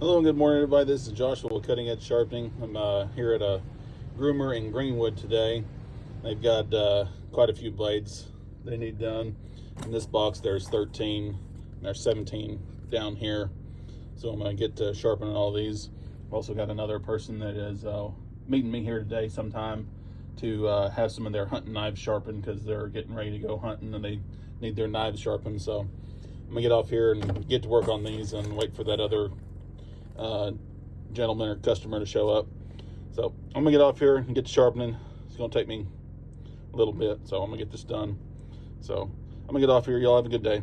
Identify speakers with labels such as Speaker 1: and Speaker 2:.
Speaker 1: Hello and good morning, everybody. This is Joshua with Cutting Edge Sharpening. I'm here at a Groomer in Greenwood today. They've got quite a few blades they need done. In this box, there's 13, and there's 17 down here. So I'm going to get to sharpening all these. I've also got another person that is meeting me here today sometime to have some of their hunting knives sharpened because they're getting ready to go hunting and they need their knives sharpened. So I'm going to get off here and get to work on these and wait for that other gentleman or customer to show up. So I'm gonna get off here and get to sharpening. It's gonna take me a little bit, so I'm gonna get this done. So I'm gonna get off here. Y'all have a good day.